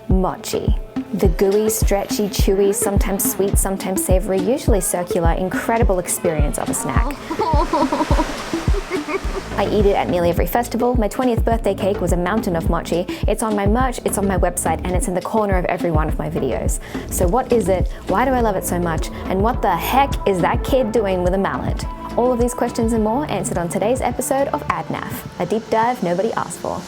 Mochi. The gooey, stretchy, chewy, sometimes sweet, sometimes savory, usually circular, incredible experience of a snack. I eat it at nearly every festival. My 20th birthday cake was a mountain of mochi. It's on my merch, it's on my website, and it's in the corner of every one of my videos. So what is it? Why do I love it so much? And what the heck is that kid doing with a mallet? All of these questions and more answered on today's episode of AdNav, a deep dive nobody asked for.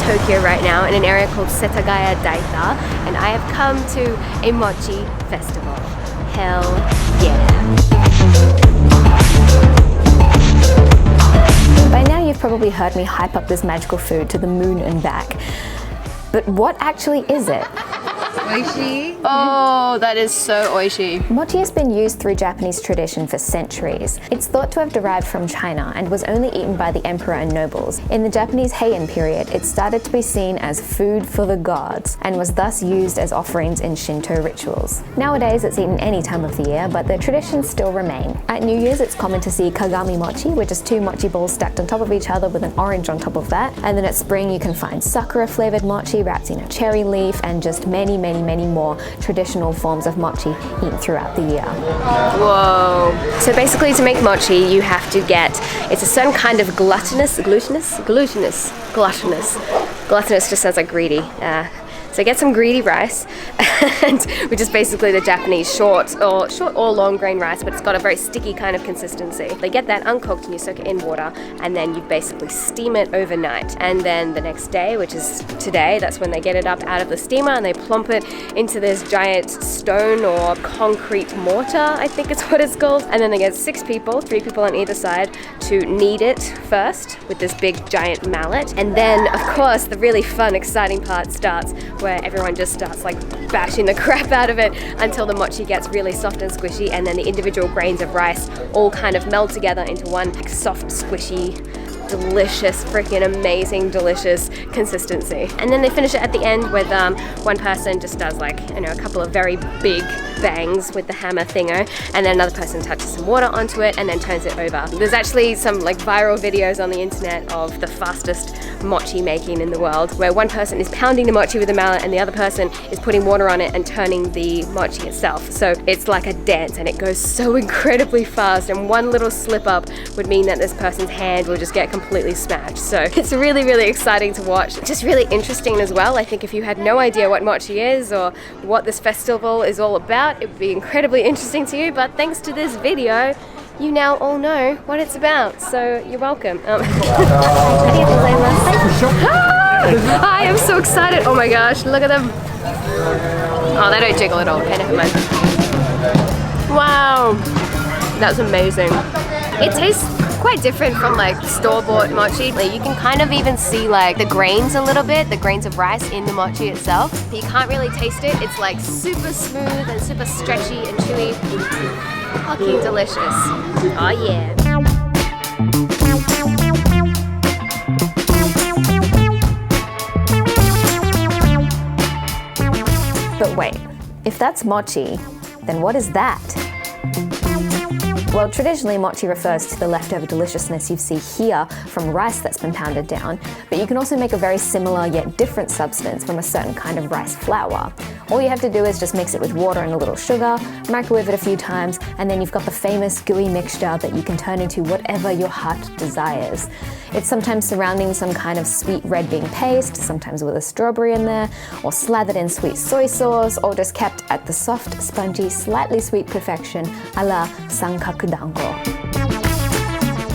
Tokyo right now in an area called Setagaya Daita, and I have come to a mochi festival. Hell yeah! By now you've probably heard me hype up this magical food to the moon and back. But what actually is it? Oishi. Oh, that is so oishi. Mochi has been used through Japanese tradition for centuries. It's thought to have derived from China and was only eaten by the emperor and nobles. In the Japanese Heian period, it started to be seen as food for the gods and was thus used as offerings in Shinto rituals. Nowadays, it's eaten any time of the year, but the traditions still remain. At New Year's, it's common to see kagami mochi, which is 2 mochi balls stacked on top of each other with an orange on top of that. And then at spring, you can find sakura-flavored mochi wrapped in a cherry leaf and just many more traditional forms of mochi eaten throughout the year. Whoa. So basically to make mochi you have to get, it's a certain kind of gluttonous just sounds like greedy. So get some greedy rice, and which is basically the Japanese short or long grain rice, but it's got a very sticky kind of consistency. They get that uncooked and you soak it in water, and then you basically steam it overnight. And then the next day, which is today, that's when they get it up out of the steamer and they plump it into this giant stone or concrete mortar, I think it's what it's called. And then they get 6 people, 3 people on either side, to knead it first with this big giant mallet. And then, of course, the really fun, exciting part starts, where everyone just starts like bashing the crap out of it until the mochi gets really soft and squishy, and then the individual grains of rice all kind of meld together into one soft, squishy, delicious, freaking amazing, delicious consistency. And then they finish it at the end with one person just does like, you know, a couple of very big bangs with the hammer thingo, and then another person touches some water onto it and then turns it over. There's actually some like viral videos on the internet of the fastest mochi making in the world, where one person is pounding the mochi with a mallet and the other person is putting water on it and turning the mochi itself. So it's like a dance and it goes so incredibly fast, and one little slip up would mean that this person's hand will just get completely smashed. So it's really exciting to watch. Just really interesting as well. I think if you had no idea what mochi is or what this festival is all about, it would be incredibly interesting to you, but thanks to this video, you now all know what it's about, so you're welcome. I am so excited. Oh my gosh, look at them. Oh, they don't jiggle at all. Okay, never mind. Wow, that's amazing. It tastes quite different from like store-bought mochi. Like, you can kind of even see like the grains a little bit, the grains of rice in the mochi itself. But you can't really taste it. It's like super smooth and super stretchy and chewy. Fucking delicious. Oh yeah. But wait, if that's mochi, then what is that? Well, traditionally, mochi refers to the leftover deliciousness you see here from rice that's been pounded down, but you can also make a very similar yet different substance from a certain kind of rice flour. All you have to do is just mix it with water and a little sugar, microwave it a few times, and then you've got the famous gooey mixture that you can turn into whatever your heart desires. It's sometimes surrounding some kind of sweet red bean paste, sometimes with a strawberry in there, or slathered in sweet soy sauce, or just kept at the soft, spongy, slightly sweet perfection a la sankaku dango.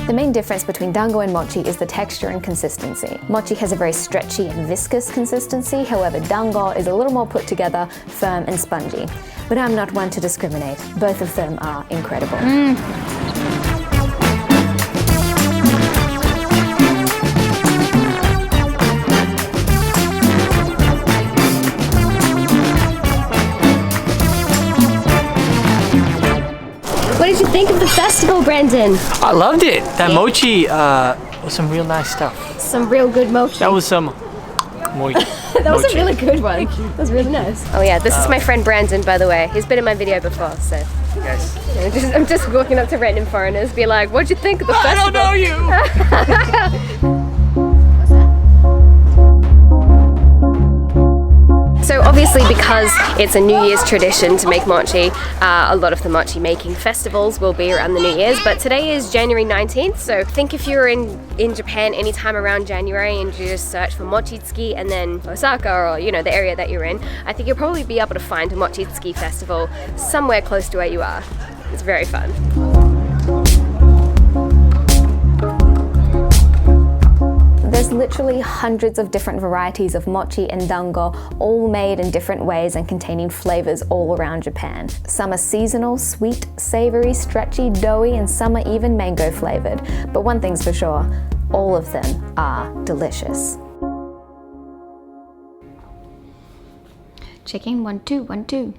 The main difference between dango and mochi is the texture and consistency. Mochi has a very stretchy and viscous consistency, however dango is a little more put together, firm and spongy. But I'm not one to discriminate. Both of them are incredible. What did you think of the festival, Brendan? I loved it. That mochi was some real nice stuff. Some real good mochi. That was some mochi. That was a really good one. That was really nice. Oh yeah, this is my friend Brandon, by the way. He's been in my video before, so. Yes. I'm just walking up to random foreigners, be like, "What'd you think of the festival?" I don't know you. So obviously, because it's a New Year's tradition to make mochi, a lot of the mochi making festivals will be around the New Year's, but today is January 19th, so I think if you're in Japan anytime around January and you just search for Mochitsuki and then Osaka, or you know, the area that you're in, I think you'll probably be able to find a Mochitsuki festival somewhere close to where you are. It's very fun. There's literally hundreds of different varieties of mochi and dango, all made in different ways and containing flavors all around Japan. Some are seasonal, sweet, savory, stretchy, doughy, and some are even mango flavored. But one thing's for sure, all of them are delicious. Checking 1 2 1 2.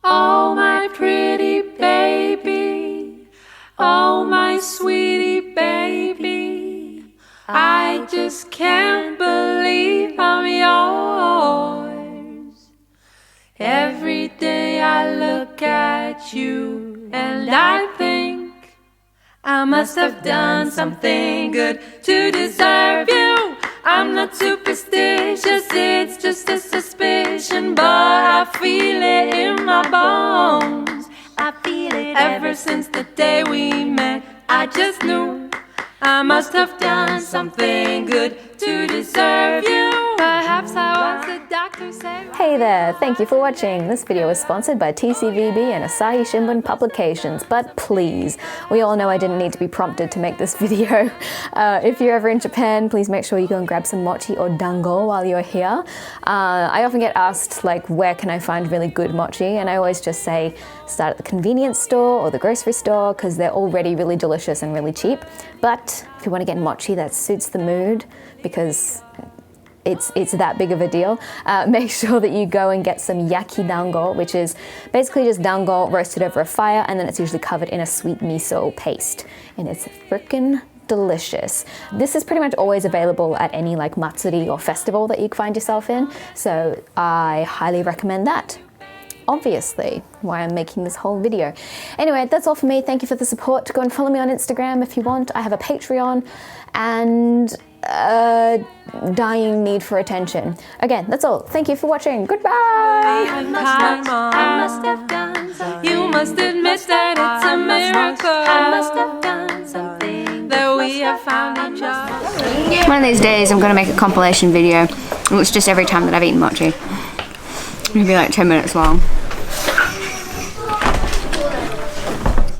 Oh, my pretty baby, oh, my sweetie baby, I just can't believe I'm yours. Every day I look at you and I think I must have done something good to deserve you. I'm not superstitious, it's just a suspicion, but I feel it in my bones. I feel it ever since the day we met. I just knew I must have done something good to deserve you. Perhaps I was the doctor said. Hey there, thank you for watching. This video was sponsored by TCVB and Asahi Shimbun Publications, but please, we all know I didn't need to be prompted to make this video. If you're ever in Japan, please make sure you go and grab some mochi or dango while you're here. I often get asked, like, where can I find really good mochi? And I always just say, start at the convenience store or the grocery store, because they're already really delicious and really cheap. But if you want to get mochi that suits the mood, because it's that big of a deal, make sure that you go and get some yaki dango, which is basically just dango roasted over a fire, and then it's usually covered in a sweet miso paste, and it's frickin' delicious. This is pretty much always available at any like matsuri or festival that you find yourself in, so I highly recommend that. Obviously, why I'm making this whole video. Anyway, that's all for me. Thank you for the support. Go and follow me on Instagram if you want. I have a Patreon and dying need for attention. Again, that's all. Thank you for watching. Goodbye. I must have done something. You must admit that it's a miracle. I must have done something that we have found each other. One of these days I'm going to make a compilation video. It's just every time that I've eaten mochi. It'll be like 10 minutes long.